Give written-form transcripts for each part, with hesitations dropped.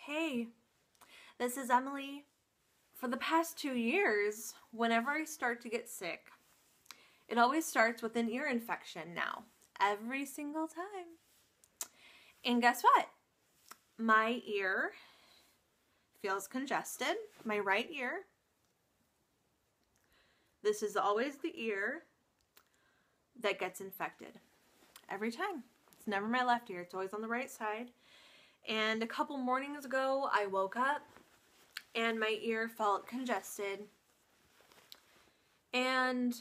Hey, this is Emily. For the past 2 years, whenever I start to get sick, it always starts with an ear infection now. Every single time. And guess what? My ear feels congested. My right ear. This is always the ear that gets infected. Every time. It's never my left ear. It's always on the right side. And a couple mornings ago, I woke up and my ear felt congested. And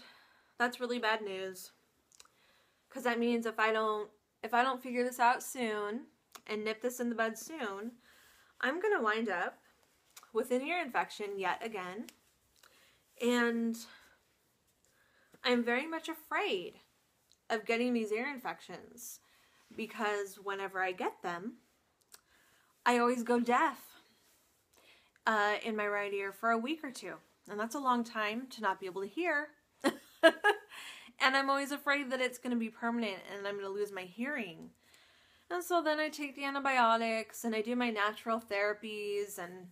that's really bad news. Because that means if I don't figure this out soon and nip this in the bud soon, I'm going to wind up with an ear infection yet again. And I'm very much afraid of getting these ear infections because whenever I get them, I always go deaf in my right ear for a week or two. And that's a long time to not be able to hear. And I'm always afraid that it's going to be permanent and I'm going to lose my hearing. And so then I take the antibiotics and I do my natural therapies and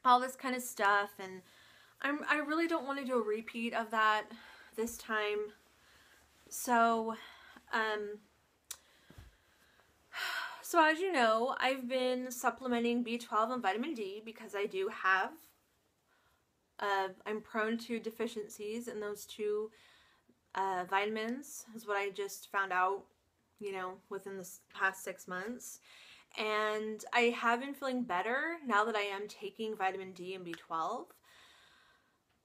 all this kind of stuff. And I really don't want to do a repeat of that this time. So, as you know, I've been supplementing B12 and vitamin D because I do have, I'm prone to deficiencies in those two vitamins, is what I just found out, within the past 6 months. And I have been feeling better now that I am taking vitamin D and B12,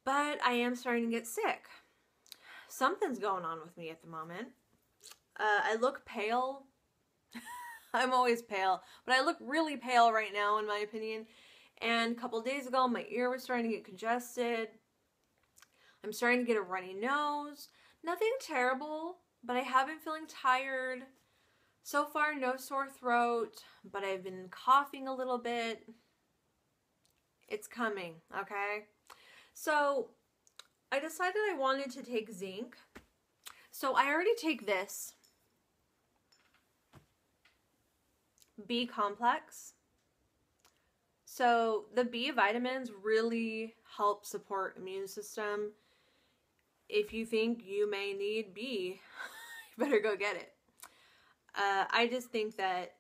but I am starting to get sick. Something's going on with me at the moment. I look pale. I'm always pale, but I look really pale right now in my opinion. And a couple days ago, my ear was starting to get congested. I'm starting to get a runny nose. Nothing terrible, but I have been feeling tired. So far, no sore throat, but I've been coughing a little bit. It's coming, okay? So I decided I wanted to take zinc. So I already take this B complex. So the B vitamins really help support immune system. If you think you may need B, you better go get it. I just think that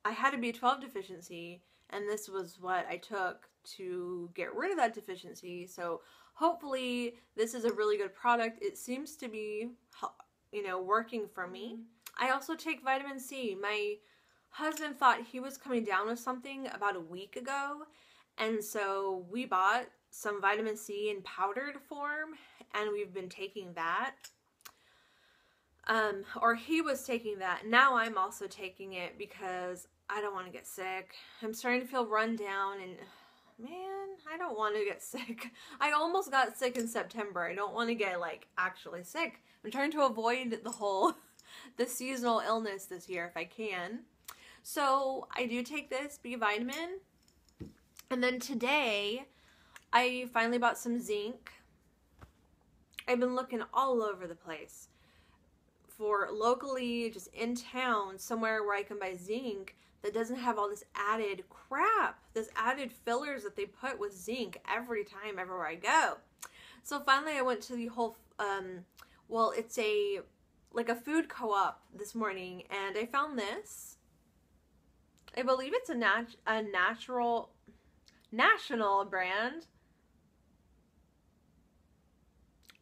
I had a B12 deficiency and this was what I took to get rid of that deficiency. So hopefully this is a really good product. It seems to be, working for me. I also take vitamin C. My husband thought he was coming down with something about a week ago, and so we bought some vitamin C in powdered form, and we've been taking that. Or he was taking that. Now I'm also taking it because I don't want to get sick. I'm starting to feel run down, and man, I don't want to get sick. I almost got sick in September. I don't want to get, actually sick. I'm trying to avoid the seasonal illness this year if I can. So I do take this B vitamin. And then today, I finally bought some zinc. I've been looking all over the place for locally, just in town, somewhere where I can buy zinc that doesn't have all this added crap, this added fillers that they put with zinc every time, everywhere I go. So finally I went to the whole, it's like a food co-op this morning, and I found this. I believe it's a national brand.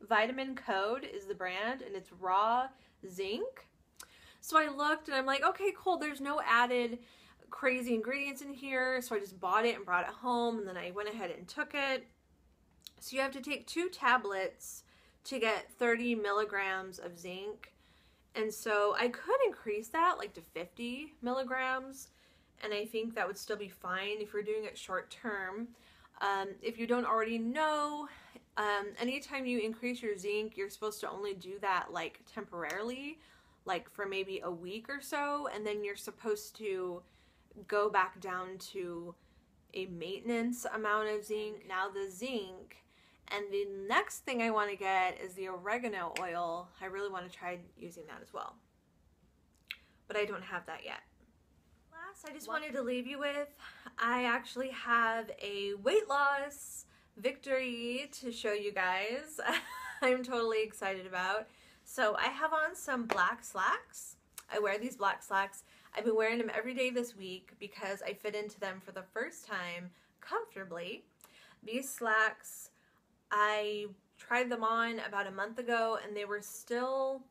Vitamin Code is the brand, and it's raw zinc. So I looked and I'm like, okay, cool, there's no added crazy ingredients in here. So I just bought it and brought it home, and then I went ahead and took it. So you have to take 2 tablets to get 30 milligrams of zinc. And so I could increase that to 50 milligrams. And I think that would still be fine if you're doing it short term. If you don't already know, anytime you increase your zinc, you're supposed to only do that temporarily, for maybe a week or so, and then you're supposed to go back down to a maintenance amount of zinc. Now the zinc, and the next thing I want to get is the oregano oil. I really want to try using that as well, but I don't have that yet. last I just wanted to leave you with, I actually have a weight loss victory to show you guys. I'm totally excited about. So I have on some black slacks. I wear these black slacks. I've been wearing them every day this week because I fit into them for the first time comfortably. These slacks, I tried them on about a month ago and they were still,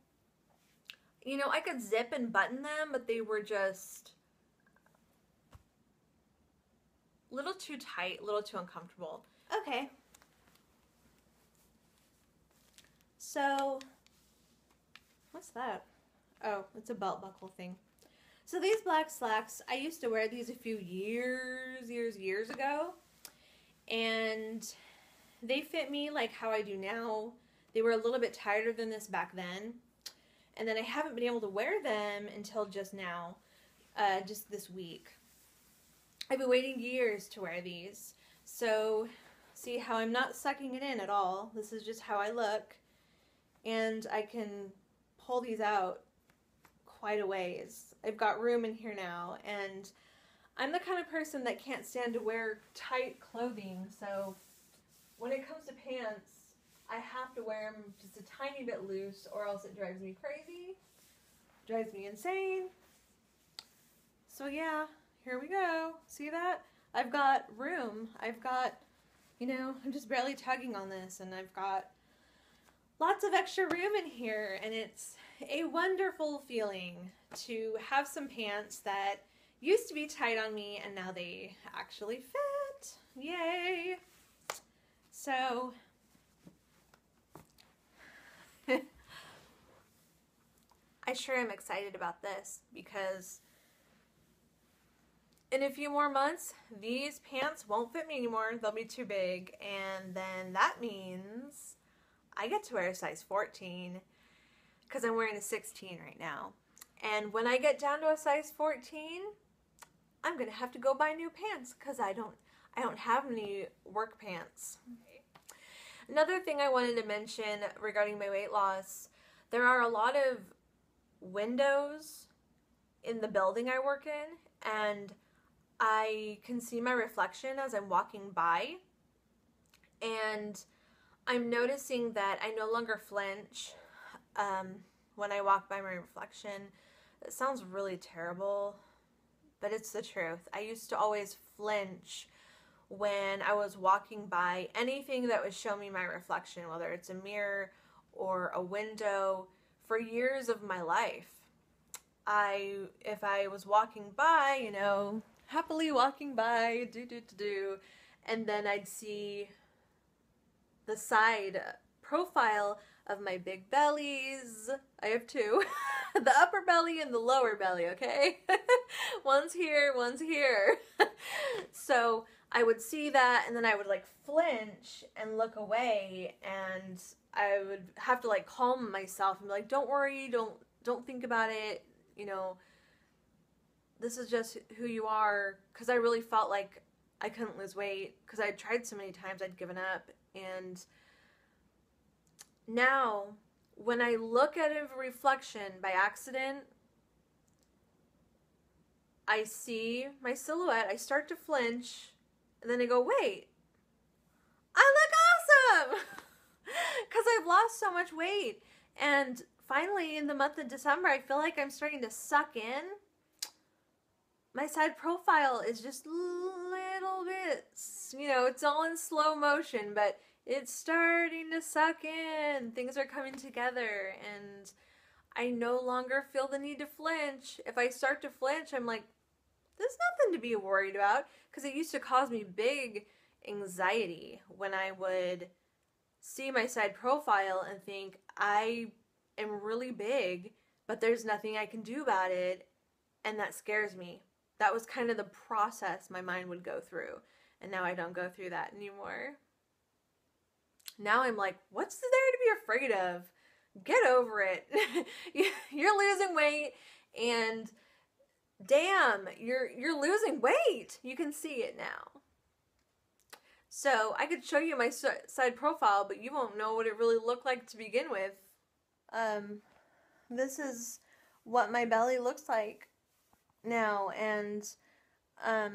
you know, I could zip and button them, but they were just a little too tight, a little too uncomfortable. Okay. So, what's that? Oh, it's a belt buckle thing. So these black slacks, I used to wear these a few years ago. And they fit me like how I do now. They were a little bit tighter than this back then. And then I haven't been able to wear them until just now, just this week. I've been waiting years to wear these. So, see how I'm not sucking it in at all. This is just how I look. And I can pull these out quite a ways. I've got room in here now. And I'm the kind of person that can't stand to wear tight clothing. So, when it comes to pants, I have to wear them just a tiny bit loose or else it drives me crazy, drives me insane. So yeah, here we go. See that? I've got room. I've got, you know, I'm just barely tugging on this and I've got lots of extra room in here and it's a wonderful feeling to have some pants that used to be tight on me and now they actually fit. Yay! So, I sure am excited about this because in a few more months, these pants won't fit me anymore. They'll be too big. And then that means I get to wear a size 14 because I'm wearing a 16 right now. And when I get down to a size 14, I'm going to have to go buy new pants because I don't have any work pants. Another thing I wanted to mention regarding my weight loss, there are a lot of windows in the building I work in, and I can see my reflection as I'm walking by, and I'm noticing that I no longer flinch when I walk by my reflection. It sounds really terrible, but it's the truth. I used to always flinch when I was walking by anything that would show me my reflection, whether it's a mirror or a window, for years of my life. If I was walking by, you know, happily walking by, and then I'd see the side profile of my big bellies. I have two. The upper belly and the lower belly, okay? One's here, one's here. So I would see that and then I would like flinch and look away and I would have to like calm myself and be like, don't worry, don't think about it, you know, this is just who you are, because I really felt like I couldn't lose weight because I'd tried so many times I'd given up. And now when I look at a reflection by accident, I see my silhouette, I start to flinch, and then I go, wait, I look awesome! Because I've lost so much weight. And finally, in the month of December, I feel like I'm starting to suck in. My side profile is just little bits, you know, it's all in slow motion, but it's starting to suck in. Things are coming together, and I no longer feel the need to flinch. If I start to flinch, I'm like, there's nothing to be worried about, because it used to cause me big anxiety when I would see my side profile and think, I am really big, but there's nothing I can do about it, and that scares me. That was kind of the process my mind would go through, and now I don't go through that anymore. Now I'm like, what's there to be afraid of? Get over it. You're losing weight, and damn, you're losing weight. You can see it now. So I could show you my side profile, but you won't know what it really looked like to begin with. This is what my belly looks like. now, and um,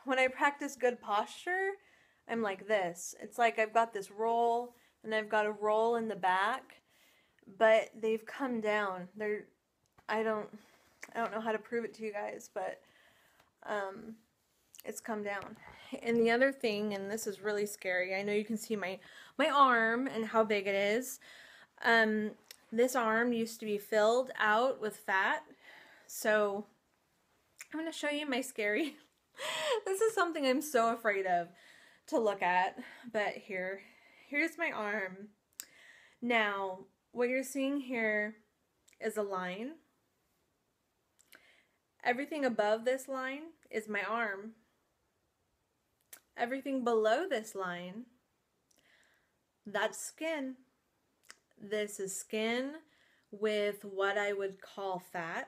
when I practice good posture, I'm like this. It's like I've got this roll and I've got a roll in the back, but they've come down. I don't I don't know how to prove it to you guys, but it's come down. And the other thing, and this is really scary, I know you can see my arm and how big it is. This arm used to be filled out with fat, so I'm going to show you my scary. This is something I'm so afraid of to look at, but here's my arm. Now, what you're seeing here is a line. Everything above this line is my arm. Everything below this line, that's skin. This is skin with what I would call fat.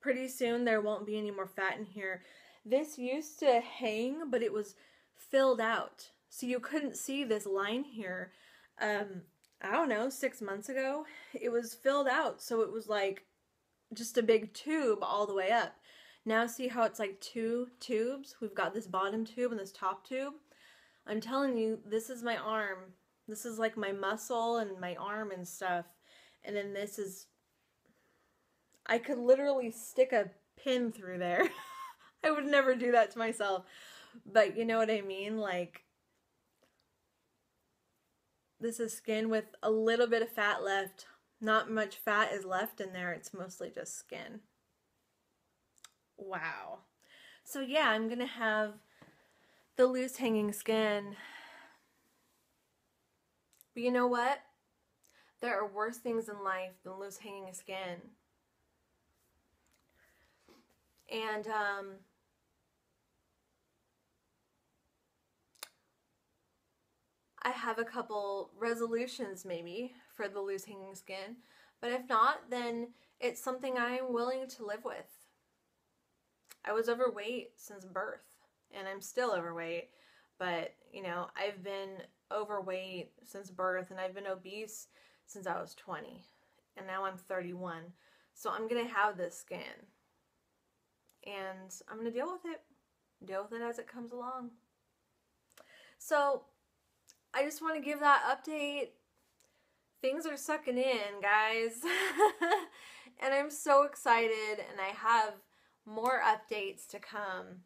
Pretty soon there won't be any more fat in here. This used to hang, but it was filled out. So you couldn't see this line here. I don't know, 6 months ago, it was filled out. So it was like just a big tube all the way up. Now see how it's like two tubes? We've got this bottom tube and this top tube. I'm telling you, this is my arm. This is like my muscle and my arm and stuff. And then this is, I could literally stick a pin through there. I would never do that to myself. But you know what I mean? Like, this is skin with a little bit of fat left. Not much fat is left in there. It's mostly just skin. Wow. So yeah, I'm going to have the loose hanging skin. But you know what? There are worse things in life than loose hanging skin. And I have a couple resolutions maybe for the loose hanging skin, but if not, then it's something I'm willing to live with. I was overweight since birth, and I'm still overweight, but you know, I've been overweight since birth, and I've been obese since I was 20, and now I'm 31. So I'm gonna have this skin, and I'm gonna deal with it as it comes along. So I just want to give that update. Things are sucking in, guys. And I'm so excited, and I have more updates to come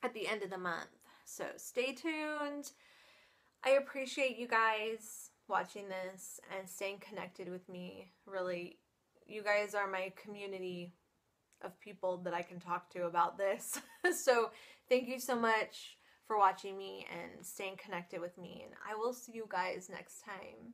at the end of the month. So stay tuned. I appreciate you guys watching this and staying connected with me. Really, you guys are my community of people that I can talk to about this. So thank you so much for watching me and staying connected with me, and I will see you guys next time.